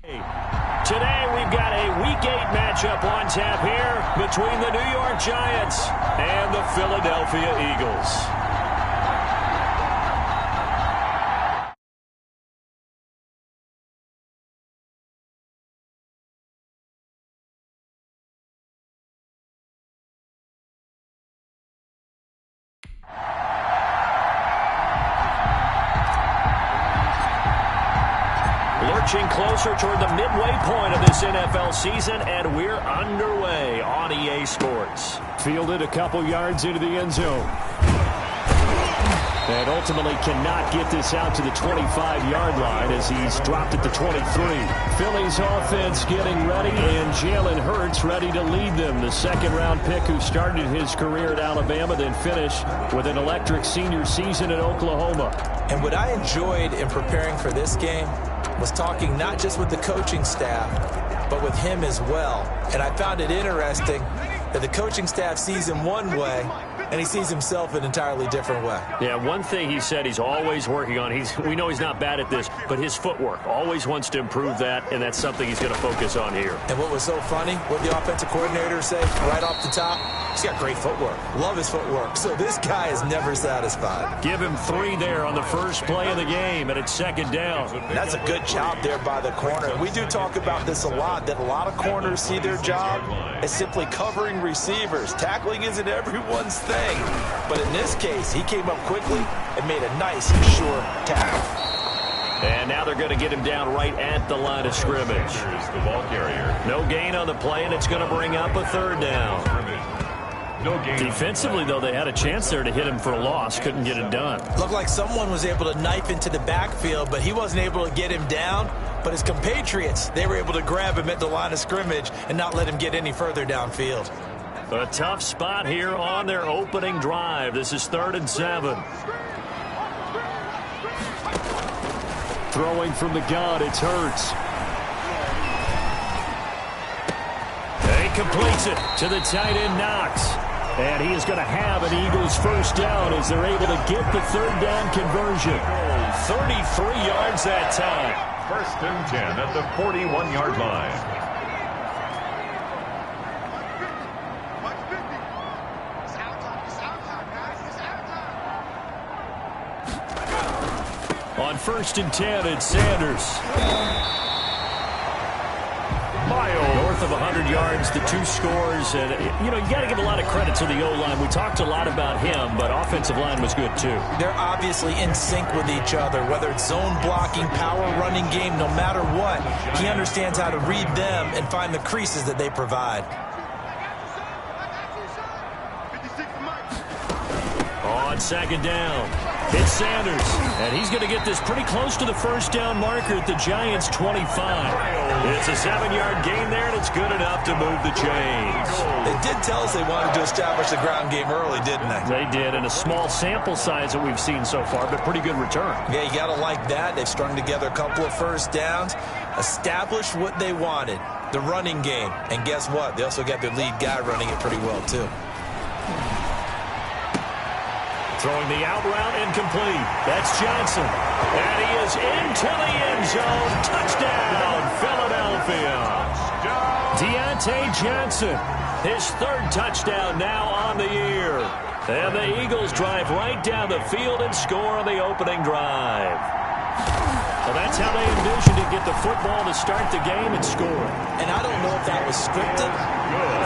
Today we've got a Week 8 matchup on tap here between the New York Giants and the Philadelphia Eagles. Lurching closer toward the midway point of this NFL season, and we're underway on EA Sports. Fielded a couple yards into the end zone. And ultimately cannot get this out to the 25-yard line as he's dropped at the 23. Philly's offense getting ready, and Jalen Hurts ready to lead them. The second-round pick who started his career at Alabama, then finished with an electric senior season in Oklahoma. And what I enjoyed in preparing for this game was talking not just with the coaching staff, but with him as well. And I found it interesting that the coaching staff sees him one way, and he sees himself an entirely different way. Yeah, one thing he said he's always working on, we know he's not bad at this, but his footwork, always wants to improve that, and that's something he's going to focus on here. And what was so funny, what the offensive coordinator said right off the top, he's got great footwork. Love his footwork. So this guy is never satisfied. Give him 3 there on the first play of the game, and it's second down. And that's a good job there by the corner. We do talk about this a lot, that a lot of corners see their job as simply covering receivers. Tackling isn't everyone's thing. But in this case, he came up quickly and made a nice, sure tackle. And now they're going to get him down right at the line of scrimmage. The ball carrier. No gain on the play, and it's going to bring up a third down. No gain. Defensively, though, they had a chance there to hit him for a loss. Couldn't get it done. Looked like someone was able to knife into the backfield, but he wasn't able to get him down. But his compatriots, they were able to grab him at the line of scrimmage and not let him get any further downfield. A tough spot here on their opening drive. This is 3rd and 7. Throwing from the gun, it's Hurts. He completes it to the tight end, Knox. And he is going to have an Eagles first down as they're able to get the 3rd down conversion. 33 yards that time. 1st and 10 at the 41-yard line. On 1st and 10, it's Sanders. North of 100 yards, the 2 scores. And, you know, you got to give a lot of credit to the O-line. We talked a lot about him, but offensive line was good, too. They're obviously in sync with each other, whether it's zone blocking, power running game, no matter what. He understands how to read them and find the creases that they provide. On 2nd down, it's Sanders, and he's going to get this pretty close to the first down marker at the Giants' 25. It's a 7-yard gain there, and it's good enough to move the chains. They did tell us they wanted to establish the ground game early, didn't they? They did, and a small sample size that we've seen so far, but pretty good return. Yeah, you got to like that. They've strung together a couple of first downs, established what they wanted, the running game. And guess what? They also got their lead guy running it pretty well, too. Throwing the out route incomplete. That's Johnson. And he is into the end zone. Touchdown, Philadelphia. Deontay Johnson, his 3rd touchdown now on the year. And the Eagles drive right down the field and score on the opening drive. Well, that's how they envisioned to get the football to start the game and score. And I don't know if that was scripted.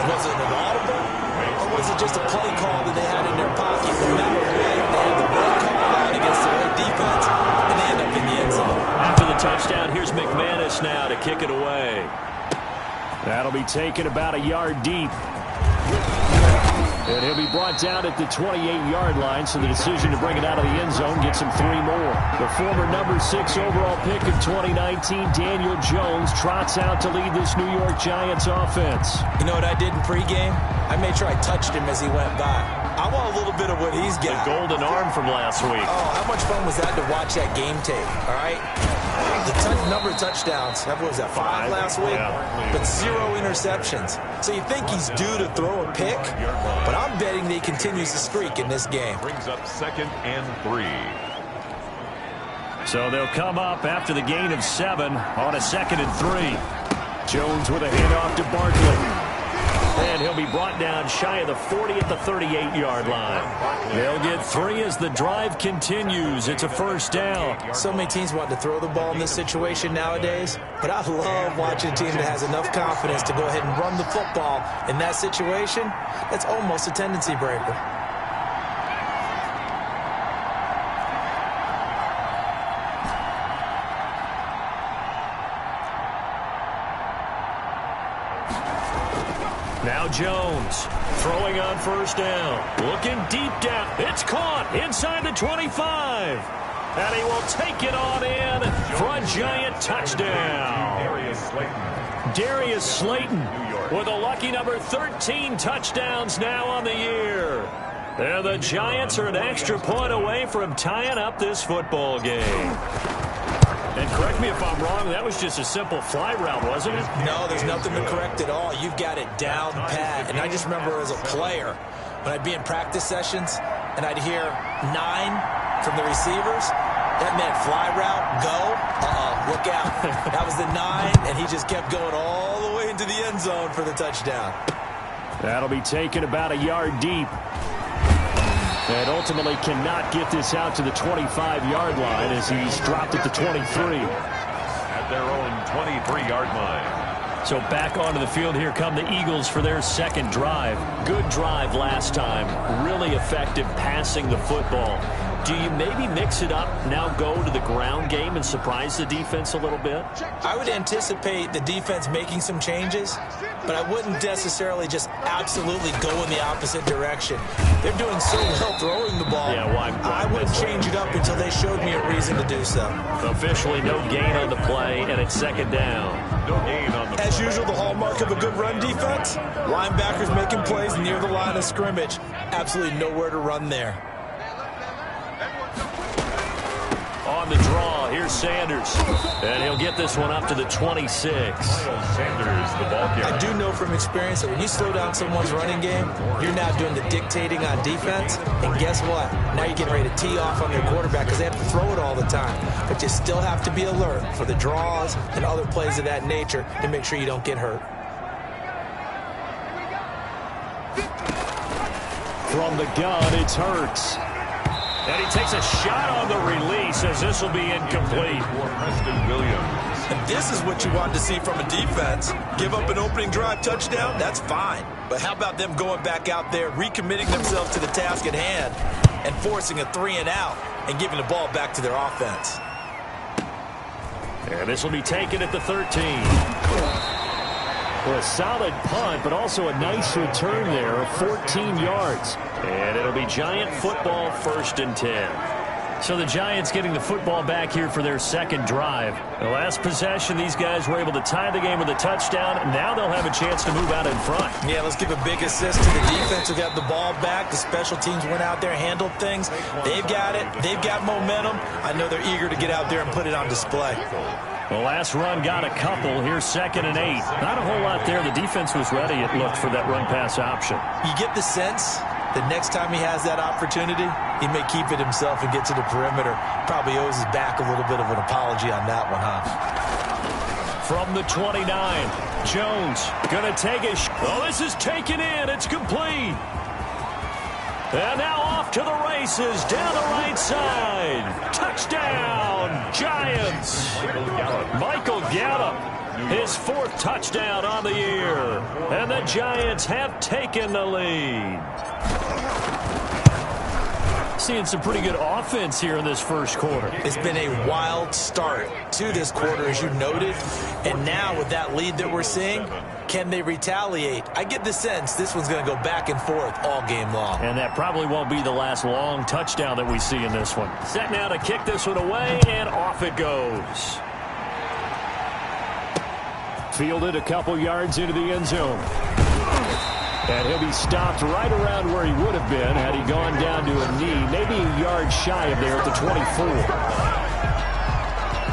Was it an audible? Or was it just a play call that they had in their pocket? No matter what, they had the right call out against the right defense, and they end up in the end zone. After the touchdown, here's McManus now to kick it away. That'll be taken about a yard deep. And he'll be brought down at the 28-yard line, so the decision to bring it out of the end zone gets him 3 more. The former number 6 overall pick of 2019, Daniel Jones, trots out to lead this New York Giants offense. You know what I did in pregame? I made sure I touched him as he went by. I want a little bit of what he's got. The golden arm from last week. Oh, how much fun was that to watch that game tape, all right? The number of touchdowns, what was that, 5 last week? Yeah. But 0 interceptions. So you think he's due to throw a pick? But I'm betting that he continues the streak in this game. Brings up 2nd and 3. So they'll come up after the gain of 7 on a 2nd and 3. Jones with a handoff to Barkley. And he'll be brought down shy of the 40 at the 38-yard line. They'll get 3 as the drive continues. It's a first down. So many teams want to throw the ball in this situation nowadays, but I love watching a team that has enough confidence to go ahead and run the football in that situation. That's almost a tendency breaker. Now Jones throwing on first down. Looking deep down. It's caught inside the 25. And he will take it on in for a giant touchdown. Darius Slayton with a lucky number 13 touchdowns now on the year. And the Giants are an extra point away from tying up this football game. And correct me if I'm wrong, that was just a simple fly route, wasn't it? No, there's nothing to correct at all. You've got it down pat. And I just remember as a player, when I'd be in practice sessions and I'd hear 9 from the receivers, that meant fly route, go, look out. That was the 9, and he just kept going all the way into the end zone for the touchdown. That'll be taken about a yard deep. And ultimately cannot get this out to the 25-yard line as he's dropped at the 23. At their own 23-yard line. So back onto the field here come the Eagles for their second drive. Good drive last time. Really effective passing the football. Do you maybe mix it up, now go to the ground game and surprise the defense a little bit? I would anticipate the defense making some changes, but I wouldn't necessarily just absolutely go in the opposite direction. They're doing so well throwing the ball. Yeah, well, I wouldn't change it up until they showed me a reason to do so. Officially no gain on the play, and it's second down. No gain on the As usual, the hallmark of a good run defense, linebackers making plays near the line of scrimmage. Absolutely nowhere to run there. On the draw, here's Sanders. And he'll get this one up to the 26. Sanders, the ball carrier. I do know from experience that when you slow down someone's running game, you're now doing the dictating on defense. And guess what? Now you're getting ready to tee off on their quarterback because they have to throw it all the time. But you still have to be alert for the draws and other plays of that nature to make sure you don't get hurt. From the gun, it's Hurts. And he takes a shot on the release as this will be incomplete. For Preston Williams. And this is what you want to see from a defense. Give up an opening drive touchdown, that's fine. But how about them going back out there, recommitting themselves to the task at hand, and forcing a 3-and-out and giving the ball back to their offense. And this will be taken at the 13. Well, a solid punt, but also a nice return there of 14 yards. And it'll be Giant football, 1st and 10. So the Giants getting the football back here for their second drive. The last possession, these guys were able to tie the game with a touchdown. Now they'll have a chance to move out in front. Yeah, let's give a big assist to the defense who got the ball back. The special teams went out there, handled things. They've got it. They've got momentum. I know they're eager to get out there and put it on display. The last run got a couple. Here's 2nd and 8. Not a whole lot there. The defense was ready, it looked, for that run-pass option. You get the sense that next time he has that opportunity, he may keep it himself and get to the perimeter. Probably owes his back a little bit of an apology on that one, huh? From the 29, Jones going to take a shot. Oh, this is taken in. It's complete. And now off to the races down the right side. Touchdown, Giants. Michael Gallup, his 4th touchdown on the year. And the Giants have taken the lead. Seeing some pretty good offense here in this first quarter. It's been a wild start to this quarter, as you noted. And now with that lead that we're seeing, can they retaliate? I get the sense this one's going to go back and forth all game long. And that probably won't be the last long touchdown that we see in this one. Set now to kick this one away, and off it goes. Fielded a couple yards into the end zone. And he'll be stopped right around where he would have been had he gone down to a knee, maybe a yard shy of there at the 24.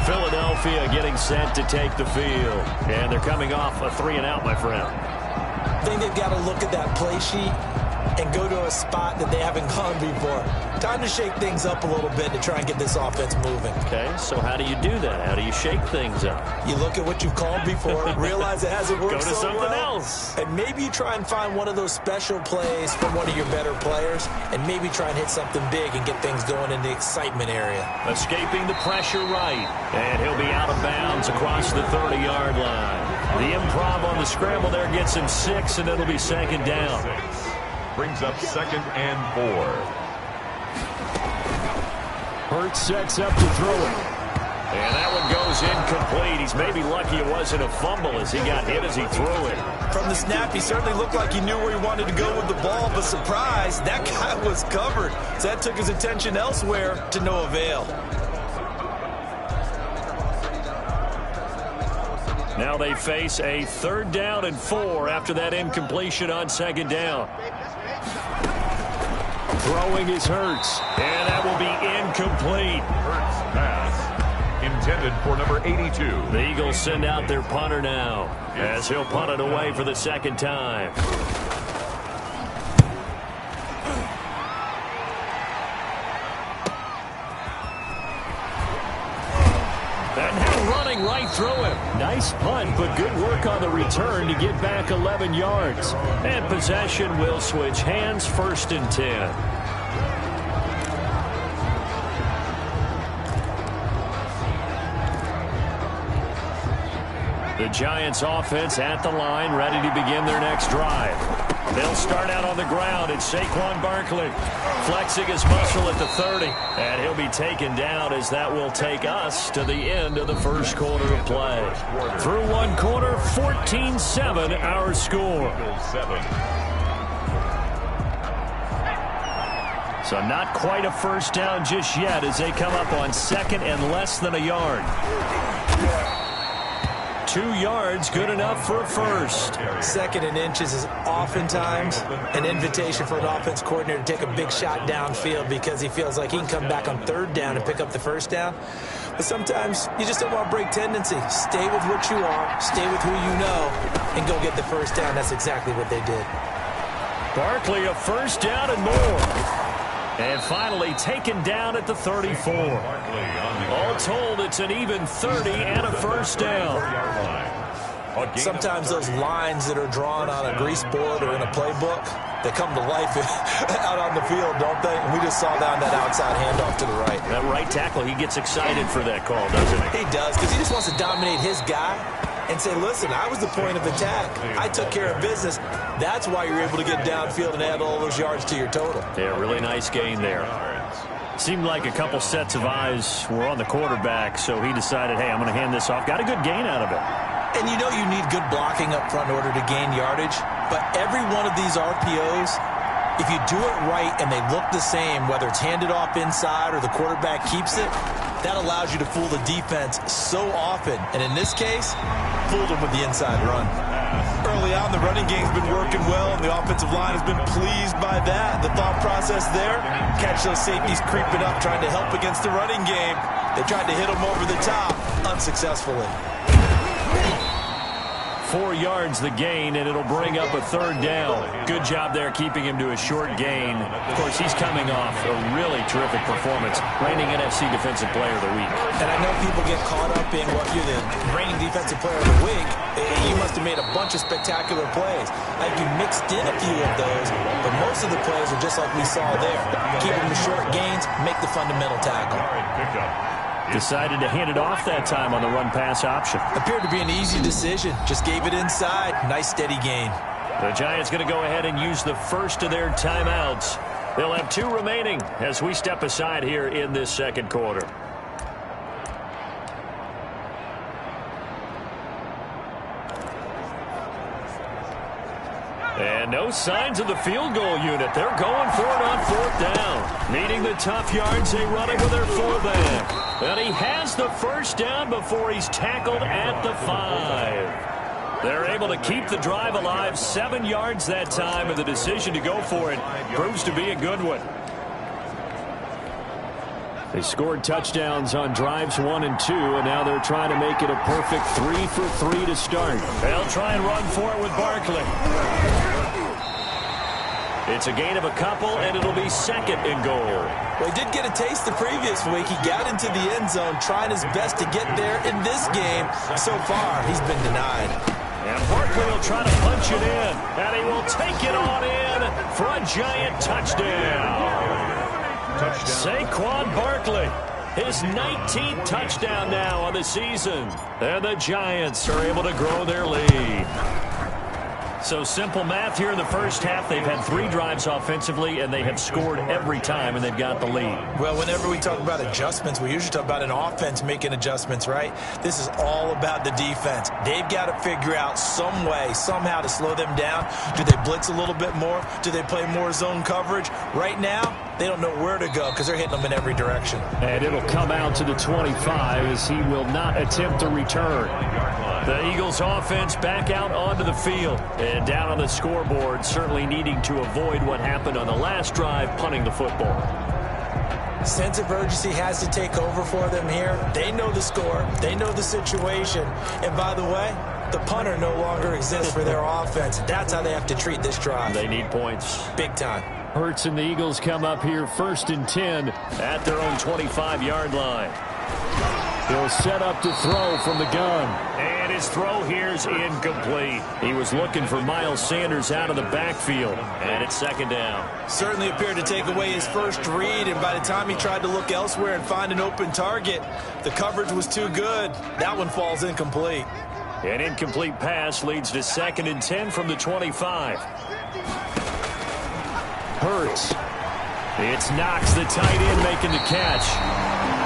Philadelphia getting set to take the field. And they're coming off a 3-and-out, my friend. I think they've got to look at that play sheet and go to a spot that they haven't gone before. Time to shake things up a little bit to try and get this offense moving. Okay, so how do you do that? How do you shake things up? You look at what you've called before, realize it hasn't worked so well. Go to something else. And maybe you try and find one of those special plays from one of your better players, and maybe try and hit something big and get things going in the excitement area. Escaping the pressure right, and he'll be out of bounds across the 30-yard line. The improv on the scramble there gets him 6, and it'll be second down. Brings up 2nd and 4. Hurts sets up to throw it. And that one goes incomplete. He's maybe lucky it wasn't a fumble as he got hit as he threw it. From the snap, he certainly looked like he knew where he wanted to go with the ball, but surprise, that guy was covered. So that took his attention elsewhere to no avail. Now they face a 3rd down and 4 after that incompletion on 2nd down. Throwing is Hurts, and that will be incomplete. Hurts pass intended for number 82. The Eagles send out their punter now as he'll punt it away for the 2nd time. And now running right through him. Nice punt, but good work on the return to get back 11 yards. And possession will switch hands, 1st and 10. The Giants offense at the line, ready to begin their next drive. They'll start out on the ground. It's Saquon Barkley flexing his muscle at the 30. And he'll be taken down as that will take us to the end of the 1st quarter of play. Through 1 quarter, 14-7 our score. So not quite a 1st down just yet as they come up on 2nd and less than a yard. 2 yards, good enough for a 1st. 2nd and inches is oftentimes an invitation for an offense coordinator to take a big shot downfield because he feels like he can come back on 3rd down and pick up the 1st down. But sometimes you just don't want to break tendency. Stay with what you are, stay with who you know, and go get the 1st down. That's exactly what they did. Barkley, a 1st down and more. And finally taken down at the 34. All told, it's an even 30 and a 1st down. Sometimes those lines that are drawn on a grease board or in a playbook, they come to life out on the field, don't they? And we just saw down that outside handoff to the right. That right tackle, he gets excited for that call, doesn't he? He does, because he just wants to dominate his guy and say, listen, I was the point of attack. I took care of business. That's why you're able to get downfield and add all those yards to your total. Yeah, really nice gain there. Seemed like a couple sets of eyes were on the quarterback, so he decided, hey, I'm going to hand this off. Got a good gain out of it. And you know you need good blocking up front in order to gain yardage, but every one of these RPOs, if you do it right and they look the same, whether it's handed off inside or the quarterback keeps it, that allows you to fool the defense so often. And in this case, fooled them with the inside run. Early on, the running game's been working well, and the offensive line has been pleased by that. The thought process there, catch those safeties creeping up, trying to help against the running game. They tried to hit them over the top, unsuccessfully. 4 yards the gain, and it'll bring up a 3rd down. Good job there keeping him to a short gain. Of course, he's coming off a really terrific performance, reigning NFC Defensive Player of the Week. And I know people get caught up in what you're the reigning Defensive Player of the Week. You must have made a bunch of spectacular plays. I think you mixed in a few of those, but most of the plays are just like we saw there. Keep them to short gains, make the fundamental tackle. Decided to hand it off that time on the run-pass option. Appeared to be an easy decision. Just gave it inside. Nice, steady gain. The Giants going to go ahead and use the first of their timeouts. They'll have 2 remaining as we step aside here in this 2nd quarter. And no signs of the field goal unit. They're going for it on 4th down. Needing the tough yards, they run it with their fullback. And he has the 1st down before he's tackled at the 5. They're able to keep the drive alive, 7 yards that time, and the decision to go for it proves to be a good one. They scored touchdowns on drives 1 and 2, and now they're trying to make it a perfect 3 for 3 to start. They'll try and run for it with Barkley. It's a gain of a couple, and it'll be second and goal. Well, he did get a taste the previous week. He got into the end zone, trying his best to get there in this game. So far, he's been denied. And Barkley will try to punch it in, and he will take it on in for a giant touchdown. Saquon Barkley, his 19th touchdown now on the season. And the Giants are able to grow their lead. So simple math here in the first half. They've had 3 drives offensively, and they have scored every time, and they've got the lead. Well, whenever we talk about adjustments, we usually talk about an offense making adjustments, right? This is all about the defense. They've got to figure out some way, somehow to slow them down. Do they blitz a little bit more? Do they play more zone coverage? Right now, they don't know where to go because they're hitting them in every direction. And it'll come out to the 25 as he will not attempt to return. The Eagles offense back out onto the field and down on the scoreboard, certainly needing to avoid what happened on the last drive, punting the football. Sense of urgency has to take over for them here. They know the score. They know the situation. And by the way, the punter no longer exists for their offense. That's how they have to treat this drive. They need points. Big time. Hurts and the Eagles come up here 1st and 10 at their own 25-yard line. He'll set up to throw from the gun. And his throw here is incomplete. He was looking for Miles Sanders out of the backfield. And it's second down. Certainly appeared to take away his first read, and by the time he tried to look elsewhere and find an open target, the coverage was too good. That one falls incomplete. An incomplete pass leads to 2nd and 10 from the 25. Hurts. It's Knox, the tight end, making the catch.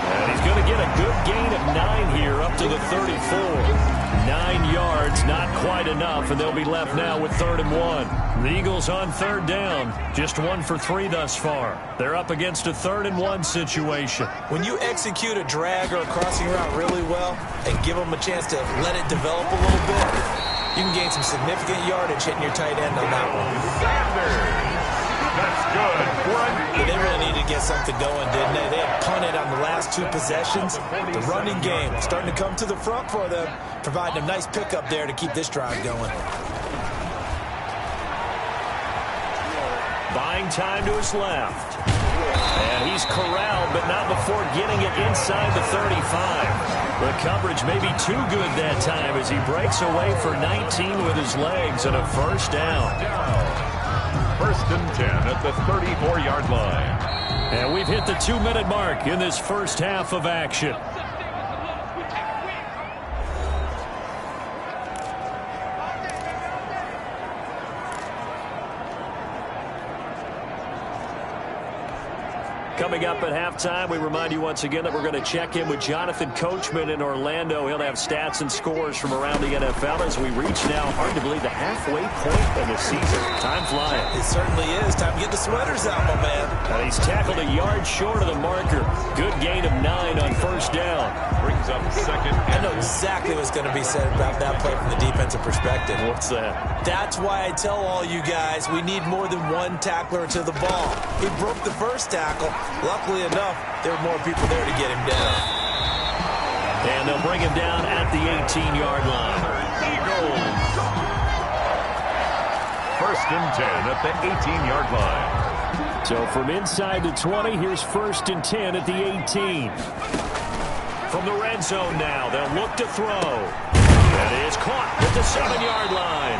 And he's going to get a good gain of 9 here up to the 34. 9 yards, not quite enough, and they'll be left now with 3rd and 1. The Eagles on 3rd down, just 1 for 3 thus far. They're up against a 3rd and 1 situation. When you execute a drag or a crossing route really well and give them a chance to let it develop a little bit, you can gain some significant yardage hitting your tight end on that one. That's good. But they really needed to get something going, didn't they? They had punted on the last 2 possessions. The running game starting to come to the front for them, providing a nice pickup there to keep this drive going. Buying time to his left. And he's corralled, but not before getting it inside the 35. The coverage may be too good that time as he breaks away for 19 with his legs and a 1st down. 1st and 10 at the 34-yard line. And we've hit the 2-minute mark in this first half of action. Coming up at halftime, we remind you once again that we're going to check in with Jonathan Coachman in Orlando. He'll have stats and scores from around the NFL as we reach now, hard to believe, the halfway point of the season. Time flying. It certainly is. Time to get the sweaters out, my man. And he's tackled a yard short of the marker. Good gain of 9 on 1st down. Brings up 2nd. I know exactly what's going to be said about that play from the defensive perspective. What's that? That's why I tell all you guys we need more than one tackler to the ball. He broke the first tackle. Luckily enough, there were more people there to get him down. And they'll bring him down at the 18-yard line. Eagles. 1st and 10 at the 18-yard line. So from inside the 20, here's 1st and 10 at the 18. From the red zone now, they'll look to throw. That is caught at the 7-yard line.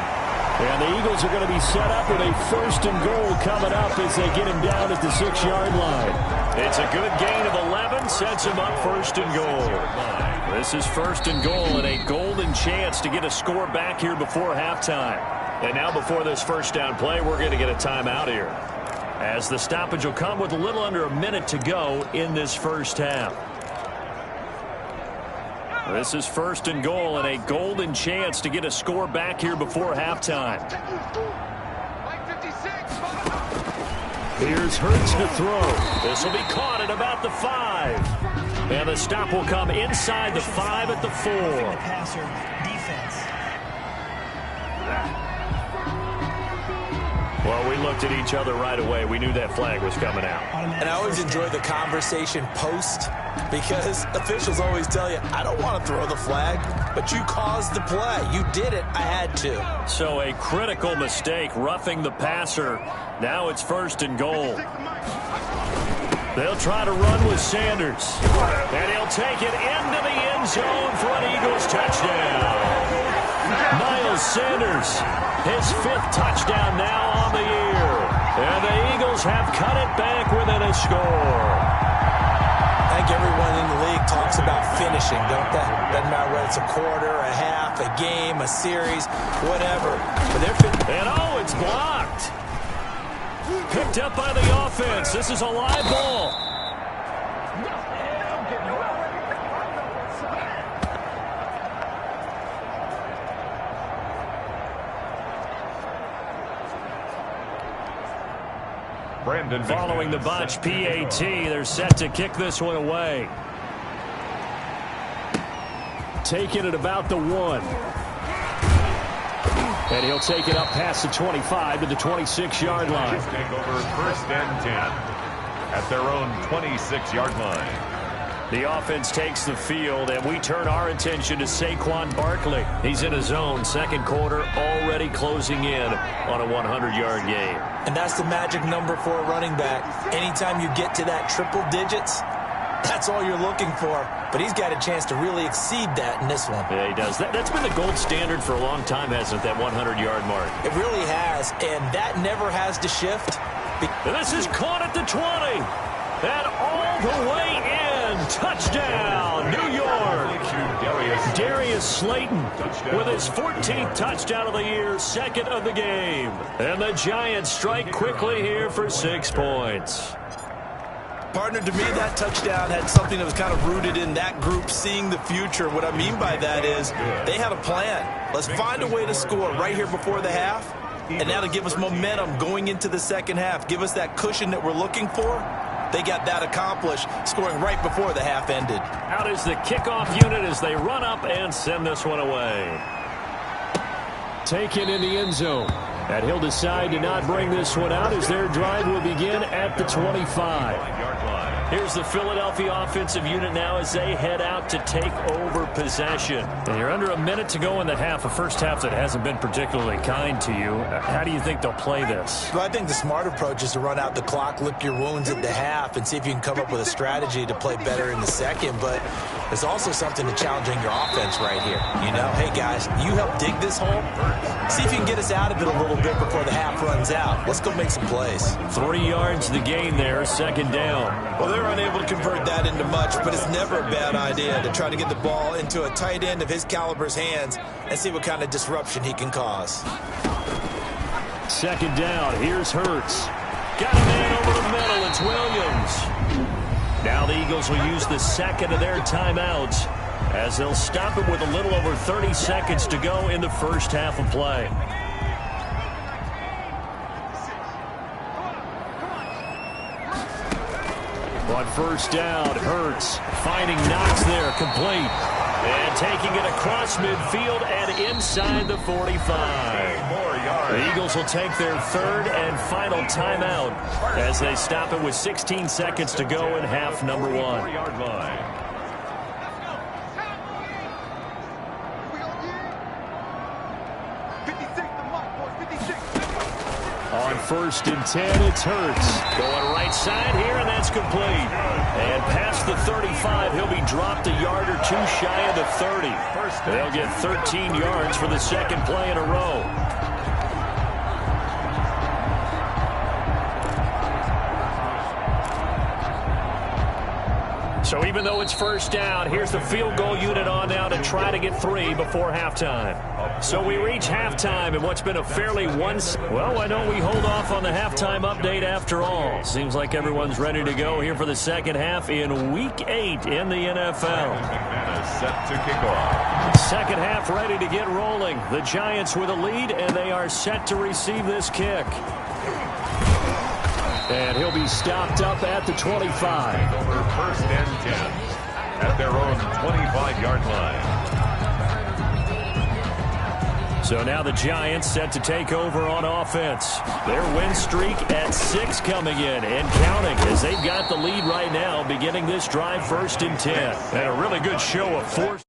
And the Eagles are going to be set up with a 1st and goal coming up as they get him down at the 6-yard line. It's a good gain of 11, sets him up 1st and goal. This is 1st and goal and a golden chance to get a score back here before halftime. And now before this 1st down play, we're going to get a timeout here, as the stoppage will come with a little under a minute to go in this first half. This is 1st and goal and a golden chance to get a score back here before halftime. Here's Hurts to throw. This will be caught at about the 5. And the stop will come inside the 5 at the 4. Well, we looked at each other right away. We knew that flag was coming out. And I always enjoy the conversation post because officials always tell you, I don't want to throw the flag, but you caused the play. You did it. I had to. So a critical mistake, roughing the passer. Now it's 1st and goal. They'll try to run with Sanders. And he'll take it into the end zone for an Eagles touchdown. Miles Sanders, his 5th touchdown now on the year. And the Eagles have cut it back within a score. I think everyone in the league talks about finishing, don't they? Doesn't matter whether it's a quarter, a half, a game, a series, whatever. And oh, it's blocked. Picked up by the offense. This is a live ball. Following the botch PAT, they're set to kick this one away. Taking it about the 1. And he'll take it up past the 25 to the 26-yard line. Take over 1st and 10 at their own 26-yard line. The offense takes the field, and we turn our attention to Saquon Barkley. He's in his own 2nd quarter, already closing in on a 100-yard game. And that's the magic number for a running back. Anytime you get to that triple digits, that's all you're looking for. But he's got a chance to really exceed that in this one. Yeah, he does. That's been the gold standard for a long time, hasn't it, that 100-yard mark? It really has, and that never has to shift. And this is caught at the 20. And all the way in. Touchdown, New York. Darius Slayton with his 14th touchdown of the year, 2nd of the game. And the Giants strike quickly here for 6 points. Partner, to me, that touchdown had something that was kind of rooted in that group seeing the future. What I mean by that is they had a plan. Let's find a way to score right here before the half. And that'll give us momentum going into the 2nd half. Give us that cushion that we're looking for. They got that accomplished, scoring right before the half ended. Out is the kickoff unit as they run up and send this one away. Taken in the end zone. And he'll decide to not bring this one out as their drive will begin at the 25. Here's the Philadelphia offensive unit now as they head out to take over possession. And you're under a minute to go in the half, a first half that hasn't been particularly kind to you. How do you think they'll play this? Well, I think the smart approach is to run out the clock, lick your wounds at the half, and see if you can come up with a strategy to play better in the 2nd. But there's also something to challenging your offense right here. You know, hey, guys, you help dig this hole. See if you can get us out of it a little bit before the half runs out. Let's go make some plays. 3 yards the gain there, 2nd down. Well, they're unable to convert that into much, but it's never a bad idea to try to get the ball into a tight end of his caliber's hands and see what kind of disruption he can cause. 2nd down. Here's Hurts. Got a man over the middle. It's Williams. Now the Eagles will use the 2nd of their timeouts as they'll stop it with a little over 30 seconds to go in the first half of play. On 1st down, Hurts finding Knox there, complete. And taking it across midfield and inside the 45. The Eagles will take their 3rd and final timeout as they stop it with 16 seconds to go in half number 1. On 1st and 10, it's Hurts. Going right side here, and that's complete. And past the 35, he'll be dropped a yard or 2 shy of the 30. They'll get 13 yards for the 2nd play in a row. So even though it's 1st down, here's the field goal unit on now to try to get 3 before halftime. So we reach halftime in what's been a fairly well, why don't we hold off on the halftime update after all? Seems like everyone's ready to go here for the 2nd half in Week 8 in the NFL. Set to kick off. 2nd half ready to get rolling. The Giants with a lead, and they are set to receive this kick. And he'll be stopped up at the 25. Over 1st and 10 at their own 25-yard line. So now the Giants set to take over on offense. Their win streak at 6 coming in and counting as they've got the lead right now beginning this drive 1st and 10. And a really good show of force.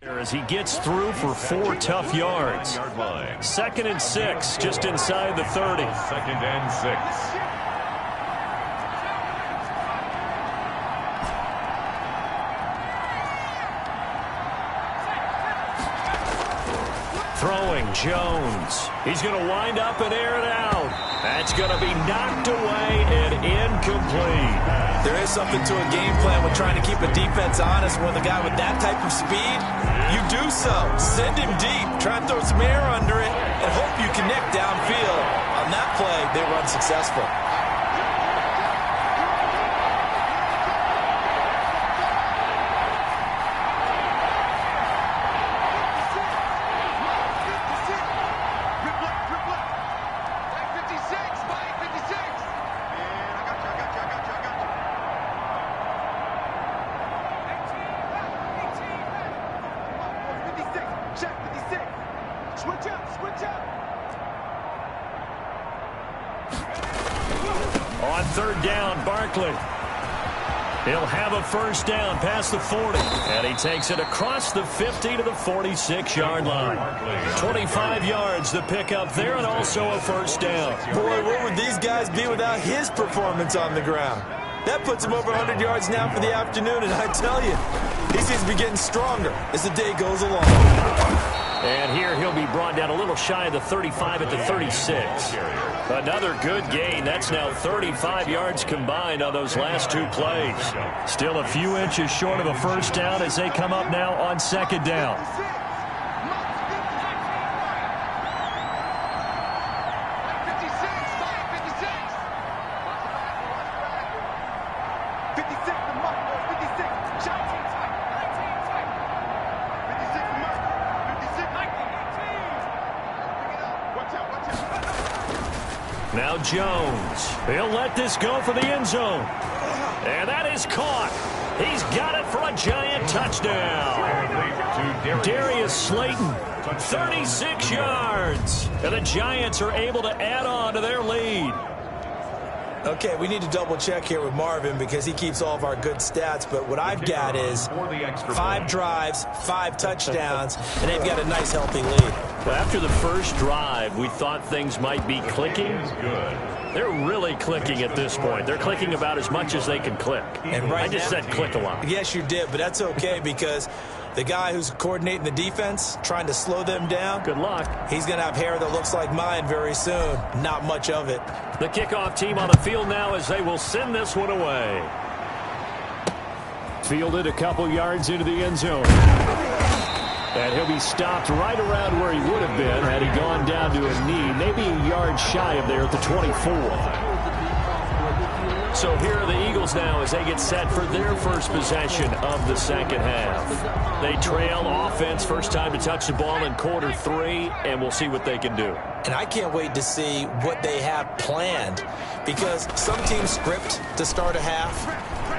As he gets through for 4 tough yards. 2nd and 6, just inside the 30. 2nd and 6. Throwing Jones. He's going to wind up and air it out. That's going to be knocked away and incomplete. There is something to a game plan with trying to keep a defense honest with a guy with that type of speed. You do so. Send him deep. Try and throw some air under it and hope you connect downfield. On that play, they were unsuccessful. On 3rd down, Barkley. He'll have a 1st down past the 40. And he takes it across the 50 to the 46-yard line. 25 yards to pick up there and also a 1st down. Boy, what would these guys be without his performance on the ground? That puts him over 100 yards now for the afternoon, and I tell you, he seems to be getting stronger as the day goes along. And here he'll be brought down a little shy of the 35 at the 36. Another good gain. That's now 35 yards combined on those last 2 plays. Still a few inches short of a 1st down as they come up now on 2nd down. Now Jones. He'll let this go for the end zone. And that is caught. He's got it for a Giant touchdown. Darius Slayton, 36 yards. And the Giants are able to add on to their lead. Okay, we need to double check here with Marvin because he keeps all of our good stats, but what I've got is 5 drives, 5 touchdowns, and they've got a nice healthy lead. Well, after the first drive, we thought things might be clicking. They're really clicking at this point. They're clicking about as much as they can click. And right I just said click a lot. Yes, you did, but that's okay because the guy who's coordinating the defense, trying to slow them down, good luck. He's going to have hair that looks like mine very soon. Not much of it. The kickoff team on the field now as they will send this one away. Fielded a couple yards into the end zone. And he'll be stopped right around where he would have been had he gone down to a knee, maybe a yard shy of there at the 24. So here are the Eagles now as they get set for their first possession of the second half. They trail offense, first time to touch the ball in quarter 3, and we'll see what they can do. And I can't wait to see what they have planned because some teams script to start a half.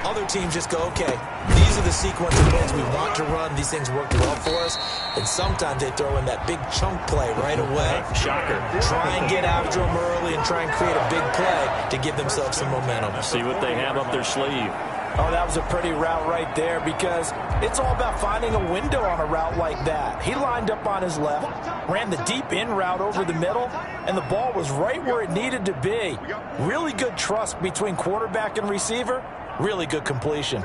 Other teams just go, okay, these are the sequence of plays we want to run. These things work well for us. And sometimes they throw in that big chunk play right away. Shocker. Try and get after them early and try and create a big play to give themselves some momentum. See what they have up their sleeve. Oh, that was a pretty route right there because it's all about finding a window on a route like that. He lined up on his left, ran the deep in route over the middle, and the ball was right where it needed to be. Really good trust between quarterback and receiver. Really good completion.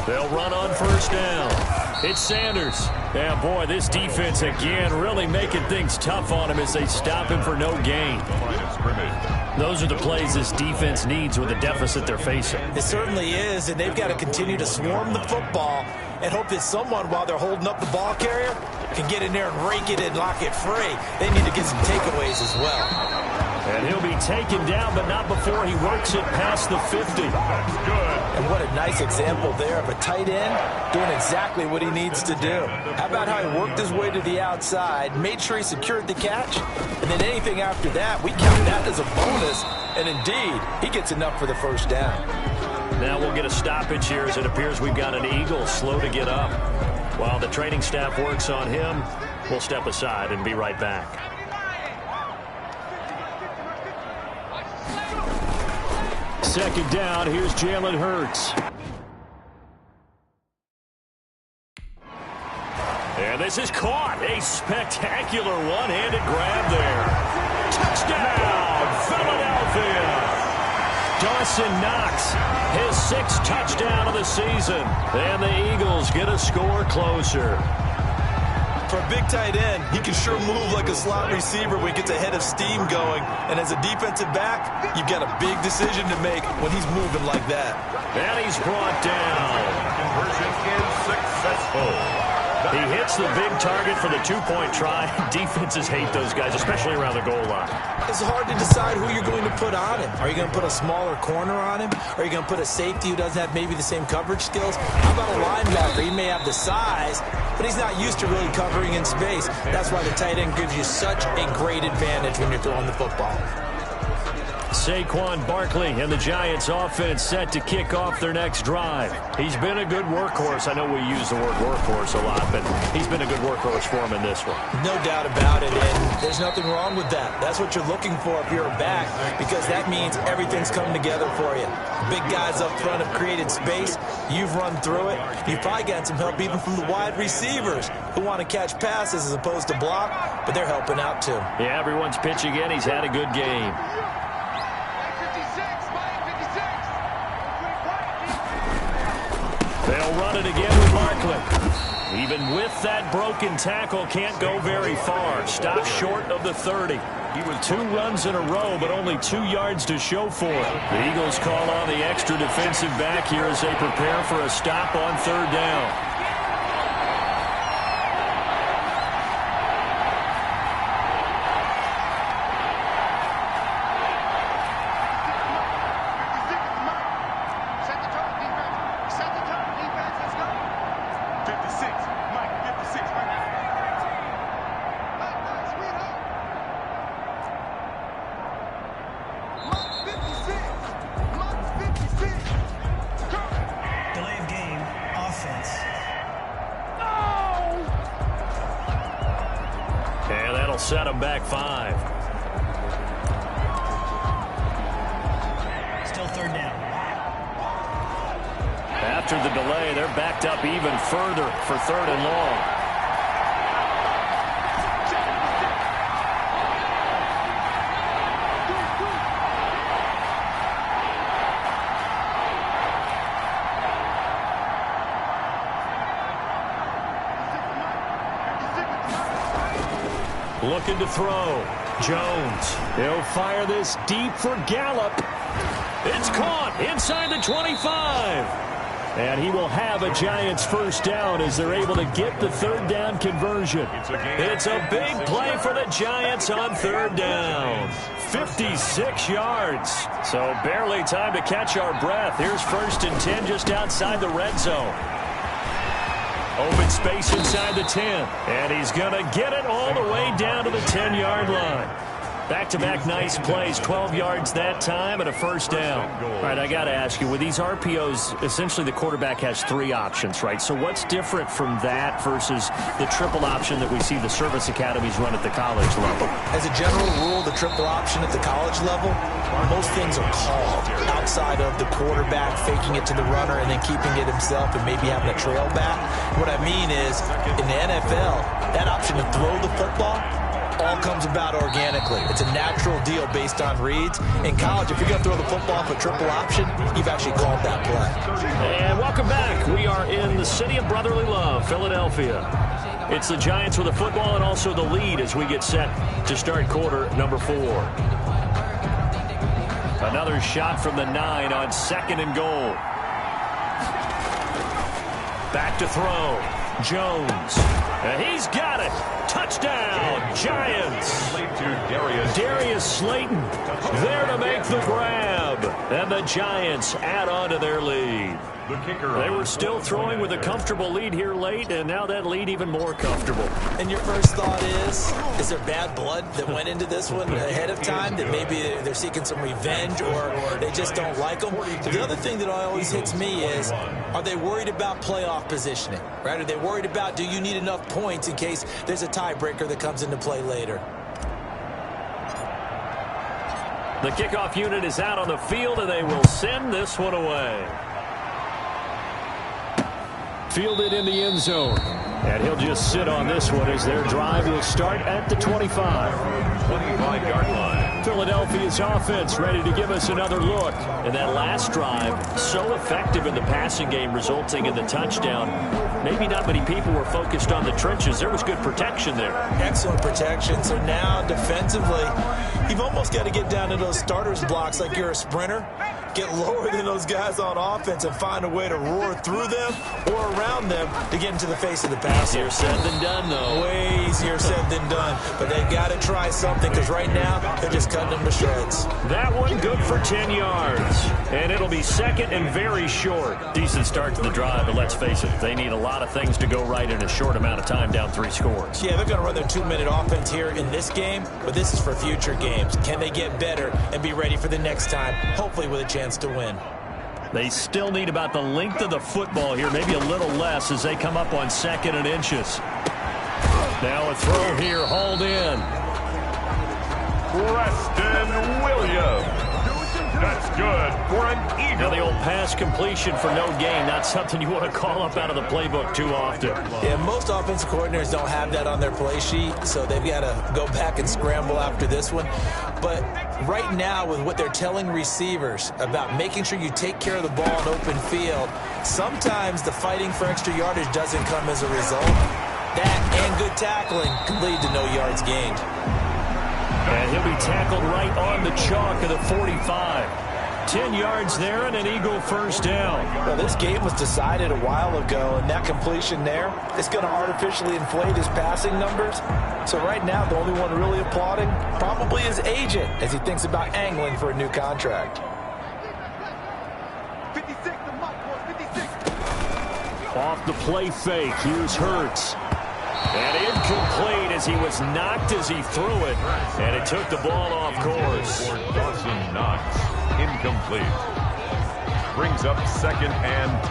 They'll run on first down. It's Sanders. Yeah, boy, this defense again really making things tough on him as they stop him for no gain. Those are the plays this defense needs with the deficit they're facing. It certainly is, and they've got to continue to swarm the football and hope that someone, while they're holding up the ball carrier, can get in there and rake it and lock it free. They need to get some takeaways as well. And he'll be taken down, but not before he works it past the 50. And what a nice example there of a tight end doing exactly what he needs to do. How about how he worked his way to the outside, made sure he secured the catch, and then anything after that, we count that as a bonus. And indeed, he gets enough for the first down. Now we'll get a stoppage here as it appears we've got an Eagle slow to get up. While the training staff works on him, we'll step aside and be right back. Second down, here's Jalen Hurts. And this is caught. A spectacular one-handed grab there. Touchdown, Philadelphia. Dawson Knox, his 6th touchdown of the season. And the Eagles get a score closer. For a big tight end, he can sure move like a slot receiver when he gets a head of steam going. And as a defensive back, you've got a big decision to make when he's moving like that. And he's brought down. Conversion is successful. He hits the big target for the 2-point try. Defenses hate those guys, especially around the goal line. It's hard to decide who you're going to put on him. Are you going to put a smaller corner on him? Are you going to put a safety who doesn't have maybe the same coverage skills? How about a linebacker? He may have the size, but he's not used to really covering in space. That's why the tight end gives you such a great advantage when you're throwing the football. Saquon Barkley and the Giants offense set to kick off their next drive. He's been a good workhorse. I know we use the word workhorse a lot, but he's been a good workhorse for him in this one. No doubt about it, and there's nothing wrong with that. That's what you're looking for if you're a back, because that means everything's coming together for you. Big guys up front have created space. You've run through it. You've probably gotten some help even from the wide receivers who want to catch passes as opposed to block, but they're helping out too. Yeah, everyone's pitching in. He's had a good game. They'll run it again with Barkley. Even with that broken tackle, can't go very far. Stopped short of the 30. He was 2 runs in a row, but only 2 yards to show for it. The Eagles call on the extra defensive back here as they prepare for a stop on 3rd down. Set him back 5. after the delay. They're backed up even further for 3rd and long. Looking to throw. Jones. He'll fire this deep for Gallup. It's caught inside the 25. And he will have a Giants first down as they're able to get the 3rd down conversion. It's a big play for the Giants on 3rd down. 56 yards. So barely time to catch our breath. Here's 1st and 10 just outside the red zone. Open space inside the 10. And he's going to get it all the way down to the 10-yard line. Back-to-back nice plays, 12 yards that time and a first down. All right, I got to ask you, with these RPOs, essentially the quarterback has 3 options, right? So what's different from that versus the triple option that we see the service academies run at the college level? As a general rule, the triple option at the college level, most things are called outside of the quarterback faking it to the runner and then keeping it himself and maybe having a trail back. What I mean is, in the NFL, that option to throw the football all comes about organically. It's a natural deal based on reads. In college, if you're going to throw the football off a triple option, you've actually called that play. And welcome back. We are in the city of brotherly love, Philadelphia. It's the Giants with the football and also the lead as we get set to start quarter number 4. Another shot from the 9 on 2nd and goal. Back to throw. Jones. And he's got it. Touchdown, Giants. Darius Slayton there to make the grab. And the Giants add on to their lead. They were still throwing with a comfortable lead here late, and now that lead even more comfortable. And your first thought is there bad blood that went into this one ahead of time, that maybe they're seeking some revenge or they just don't like them? The other thing that always hits me is, are they worried about playoff positioning, right? Are they worried about, do you need enough points in case there's a tiebreaker that comes into play later? The kickoff unit is out on the field, and they will send this one away. Fielded in the end zone. And he'll just sit on this one as their drive will start at the 25. 25-yard line. Philadelphia's offense ready to give us another look. And that last drive, so effective in the passing game, resulting in the touchdown. Maybe not many people were focused on the trenches. There was good protection there. Excellent protection. So now defensively, you've almost got to get down to those starters blocks like you're a sprinter. Get lower than those guys on offense and find a way to roar through them or around them to get into the face of the passer. Easier said than done, though. Way easier said than done. But they've got to try something because right now they're just cutting them to shreds. That one good for 10 yards. And it'll be 2nd and very short. Decent start to the drive, but let's face it, they need a lot of things to go right in a short amount of time, down 3 scores. Yeah, they're going to run their 2-minute offense here in this game, but this is for future games. Can they get better and be ready for the next time, hopefully with a chance to win? They still need about the length of the football here, maybe a little less as they come up on 2nd and inches. Now a throw here, hauled in. Preston Williams. That's good for an eagle. Now the old pass completion for no gain, not something you want to call up out of the playbook too often. Yeah, most offensive coordinators don't have that on their play sheet, so they've got to go back and scramble after this one. But right now, with what they're telling receivers about making sure you take care of the ball in open field, sometimes the fighting for extra yardage doesn't come as a result. That and good tackling can lead to no yards gained. And he'll be tackled right on the chalk of the 45. 10 yards there and an Eagle first down. Well, this game was decided a while ago, and that completion there is going to artificially inflate his passing numbers. So right now, the only one really applauding probably his agent as he thinks about angling for a new contract. 56, the mark was 56. Off the play fake, here's Hurts. And incomplete as he was knocked as he threw it. And it took the ball off course. Dawson Knox, incomplete. Brings up 2nd and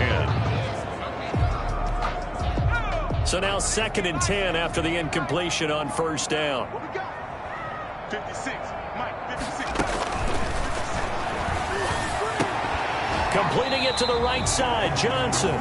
10. So now 2nd and 10 after the incompletion on first down. What we got? 56, Mike, 56. Completing it to the right side, Johnson.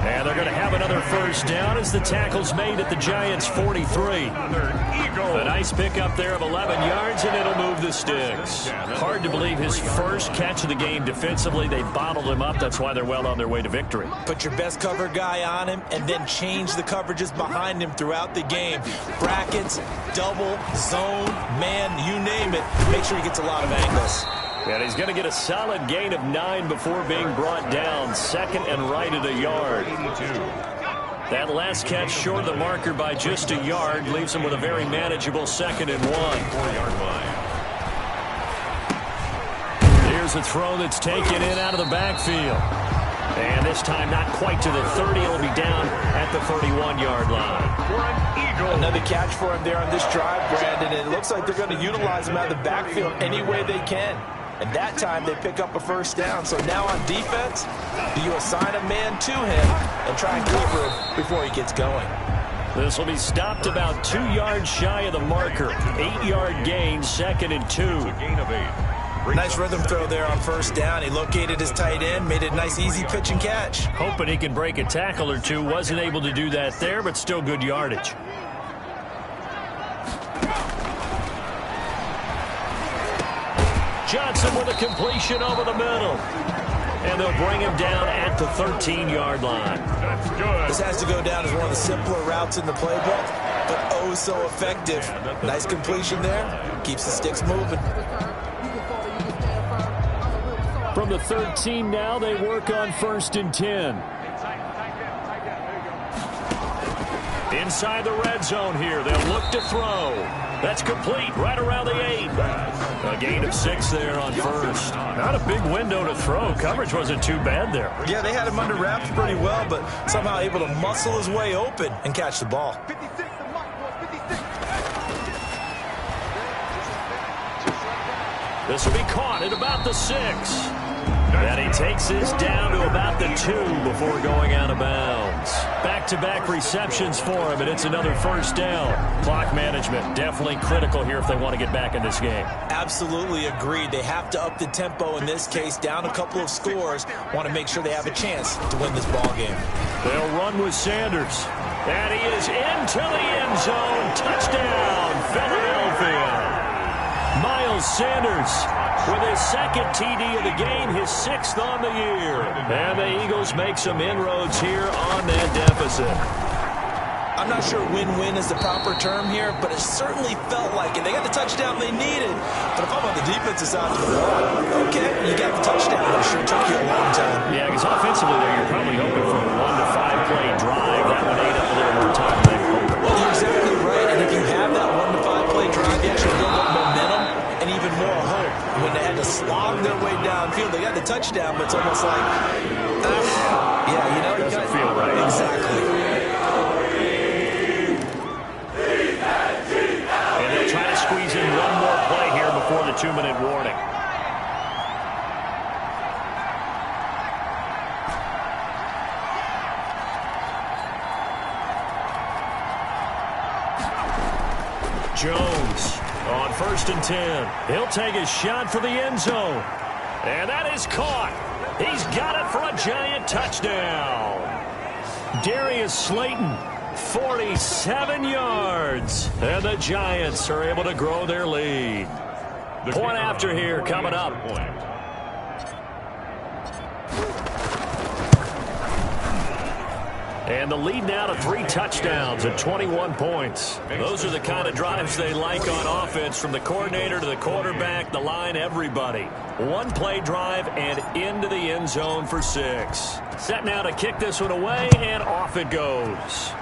And they're going to have another first down as the tackle's made at the Giants' 43. A nice pickup there of 11 yards, and it'll move the sticks. Hard to believe his first catch of the game defensively. They bottled him up. That's why they're well on their way to victory. Put your best cover guy on him and then change the coverages behind him throughout the game. Brackets, double, zone, man, you name it. Make sure he gets a lot of angles. And he's going to get a solid gain of 9 before being brought down. Second and right at a yard. That last catch short of the marker by just a yard leaves him with a very manageable 2nd and 1. 4-yard line. Here's a throw that's taken in out of the backfield. And this time not quite to the 30. It'll be down at the 31-yard line. Another catch for him there on this drive, Brandon. And it looks like they're going to utilize him out of the backfield any way they can. And that time they pick up a first down. So now on defense, do you assign a man to him and try and cover him before he gets going? This will be stopped about 2 yards shy of the marker. 8-yard gain, 2nd and 2. Gain of 8. Nice rhythm throw there on first down. He located his tight end, made it a nice easy pitch and catch. Hoping he can break a tackle or two. Wasn't able to do that there, but still good yardage. Johnson with a completion over the middle. And they'll bring him down at the 13-yard line. That's good. This has to go down as one of the simpler routes in the playbook, but oh so effective. Nice completion there. Keeps the sticks moving. From the 13 now, they work on 1st and 10. Inside the red zone here. They'll look to throw. That's complete right around the 8. A gain of 6 there on first. Not a big window to throw. Coverage wasn't too bad there. Yeah, they had him under wraps pretty well, but somehow able to muscle his way open and catch the ball. 56 to Mike, 56. This will be caught at about the 6. And he takes this down to about the 2 before going out of bounds. Back-to-back receptions for him, and it's another first down. Clock management definitely critical here if they want to get back in this game. Absolutely agreed. They have to up the tempo in this case, down a couple of scores. Want to make sure they have a chance to win this ball game. They'll run with Sanders. And he is into the end zone. Touchdown, Philadelphia. Miles Sanders with his 2nd TD of the game, his 6th on the year. And the Eagles make some inroads here on that deficit. I'm not sure win-win is the proper term here, but it certainly felt like it. They got the touchdown they needed. But if I'm on the defensive side of the ball, okay, you got the touchdown, but it sure took you a long time. Yeah, because offensively there, you're probably hoping for a 1 to 5 play drive. That one ate up a little more time than they were hoping. Well, you're exactly right. And if you have that 1 to 5 play drive, you actually build up momentum and even more hope. When they had to slog their way downfield, they got the touchdown, but it's almost like, yeah, you know, it doesn't feel right. Exactly. And they'll try to squeeze in one more play here before the 2-minute warning. Jones on 1st and 10. He'll take a shot for the end zone. And that is caught. He's got it for a Giant touchdown. Darius Slayton, 47 yards. And the Giants are able to grow their lead. Point after here coming up. And the lead now to 3 touchdowns at 21 points. Those are the kind of drives they like on offense, from the coordinator to the quarterback, the line, everybody. 1 play drive and into the end zone for 6. Set now to kick this one away, and off it goes.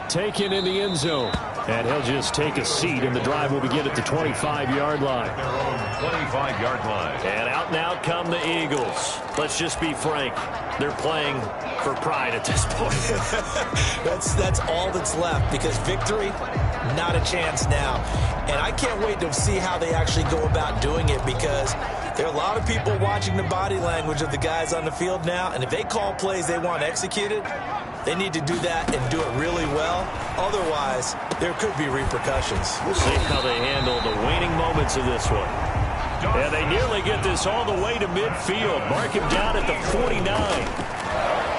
Taken in the end zone. And he'll just take a seat, and the drive will begin at the 25-yard line. 25-yard line. And out come the Eagles. Let's just be frank. They're playing for pride at this point. That's all that's left, because victory, not a chance now. And I can't wait to see how they actually go about doing it, because there are a lot of people watching the body language of the guys on the field now, and if they call plays they want executed, they need to do that and do it really well. Otherwise, there could be repercussions. We'll see how they handle the waning moments of this one. And they nearly get this all the way to midfield. Mark him down at the 49.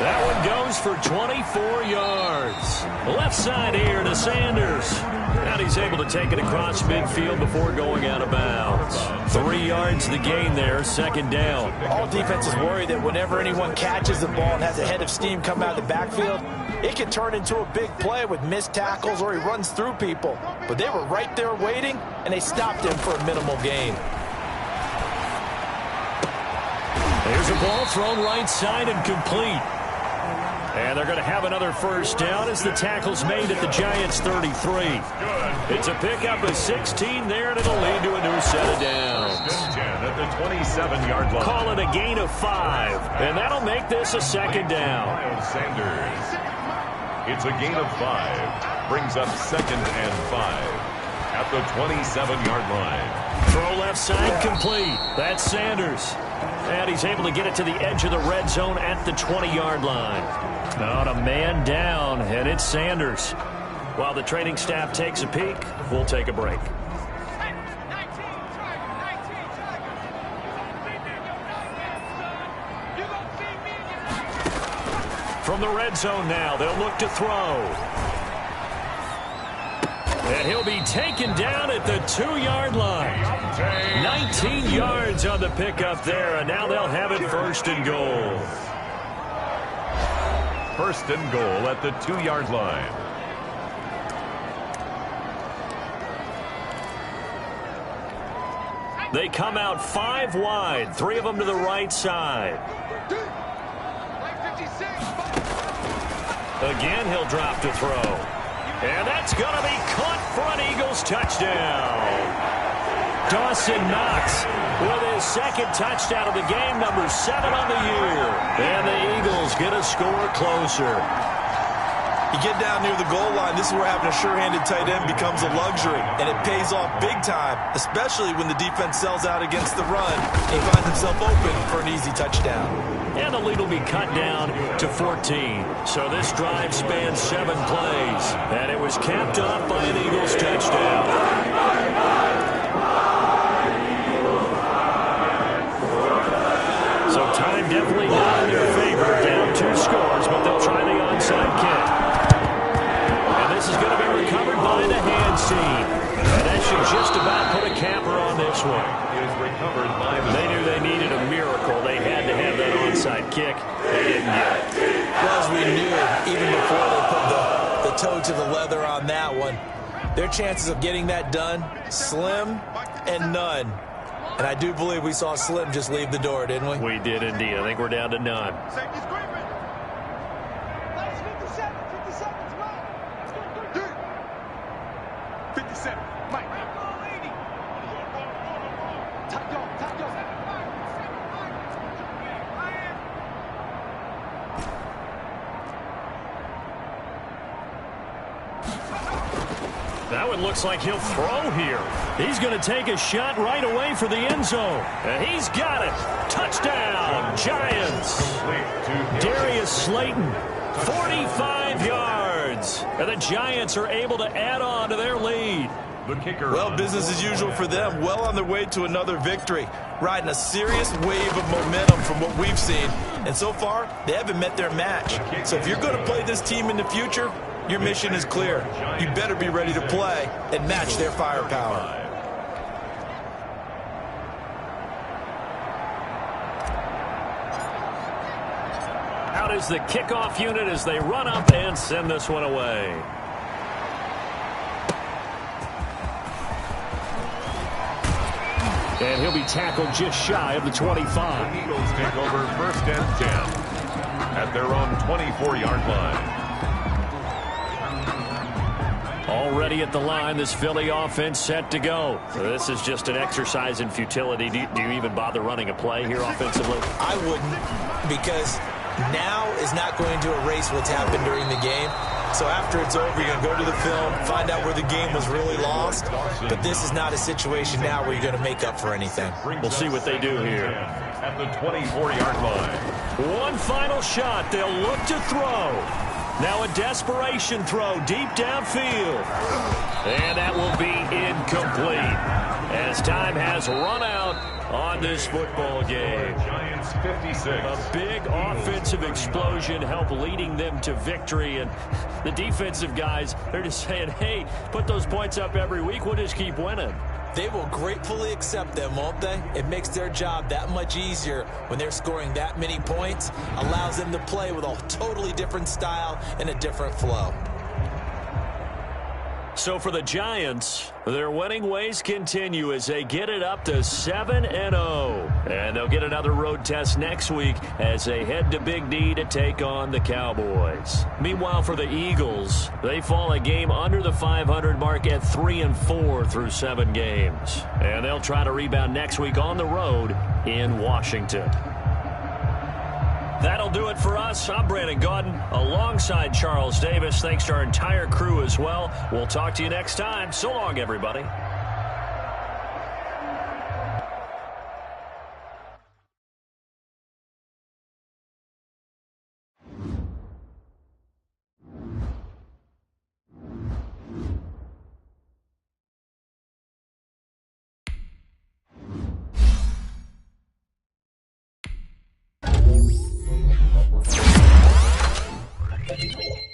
That one goes for 24 yards. Left side here to Sanders. And he's able to take it across midfield before going out of bounds. 3 yards the gain there, second down. All defenses worry that whenever anyone catches the ball and has a head of steam come out of the backfield, it can turn into a big play with missed tackles or he runs through people. But they were right there waiting, and they stopped him for a minimal gain. There's a ball thrown right side and complete. And they're going to have another first down as the tackle's made at the Giants' 33. It's a pickup of 16 there, and it'll lead to a new set of downs. At the 27-yard line. Call it a gain of 5, and that'll make this a second down. Sanders. It's a gain of 5. Brings up 2nd and 5 at the 27-yard line. Throw left side complete. That's Sanders. And he's able to get it to the edge of the red zone at the 20-yard line. On a man down, and it's Sanders. While the training staff takes a peek, we'll take a break. From the red zone now, they'll look to throw. And he'll be taken down at the 2-yard line. 19 yards on the pickup there, and now they'll have it first and goal. First and goal at the 2-yard line. They come out 5 wide, 3 of them to the right side. Again, he'll drop to throw. And that's going to be caught for an Eagles touchdown. Dawson Knox with his second touchdown of the game, number 7 on the year. And the Eagles get a score closer. You get down near the goal line, this is where having a sure-handed tight end becomes a luxury, and it pays off big time, especially when the defense sells out against the run and he finds himself open for an easy touchdown. And the lead will be cut down to 14. So this drive spans 7 plays, and it was capped off by an Eagles touchdown. So time definitely not in their favor, down 2 scores, but they'll try the onside kick. This is going to be recovered by the hand team. And that should just about put a capper on this one. They knew they needed a miracle. They had to have that onside kick. They didn't get it. Well, as we knew, even before they put the toe to the leather on that one, their chances of getting that done, slim and none. And I do believe we saw Slim just leave the door, didn't we? We did indeed. I think we're down to none. That one looks like he'll throw here. He's going to take a shot right away for the end zone. And he's got it. Touchdown, Giants. Darius Slayton, 45 yards. And the Giants are able to add on to their lead. The kicker. Well, business as usual for them. Well on their way to another victory. Riding a serious wave of momentum from what we've seen. And so far, they haven't met their match. So if you're going to play this team in the future, your mission is clear. You better be ready to play and match their firepower. Out is the kickoff unit as they run up and send this one away. And he'll be tackled just shy of the 25. The Eagles take over first and 10 at their own 24-yard line. Already at the line, this Philly offense set to go. So this is just an exercise in futility. Do you even bother running a play here offensively? I wouldn't, because now is not going to erase what's happened during the game. So after it's over, you're going to go to the film, find out where the game was really lost. But this is not a situation now where you're going to make up for anything. We'll see what they do here. At the 24-yard line. One final shot. They'll look to throw. Now a desperation throw deep downfield. And that will be incomplete. as time has run out on this football game. Giants 56. A big offensive explosion helped leading them to victory. And the defensive guys, they're just saying, hey, put those points up every week. We'll just keep winning. They will gratefully accept them, won't they? It makes their job that much easier when they're scoring that many points. Allows them to play with a totally different style and a different flow. So for the Giants, their winning ways continue as they get it up to 7-0. And they'll get another road test next week as they head to Big D to take on the Cowboys. Meanwhile, for the Eagles, they fall a game under the 500 mark at 3-4 through 7 games. And they'll try to rebound next week on the road in Washington. That'll do it for us. I'm Brandon Gaudin alongside Charles Davis. Thanks to our entire crew as well. We'll talk to you next time. So long, everybody. Thank you.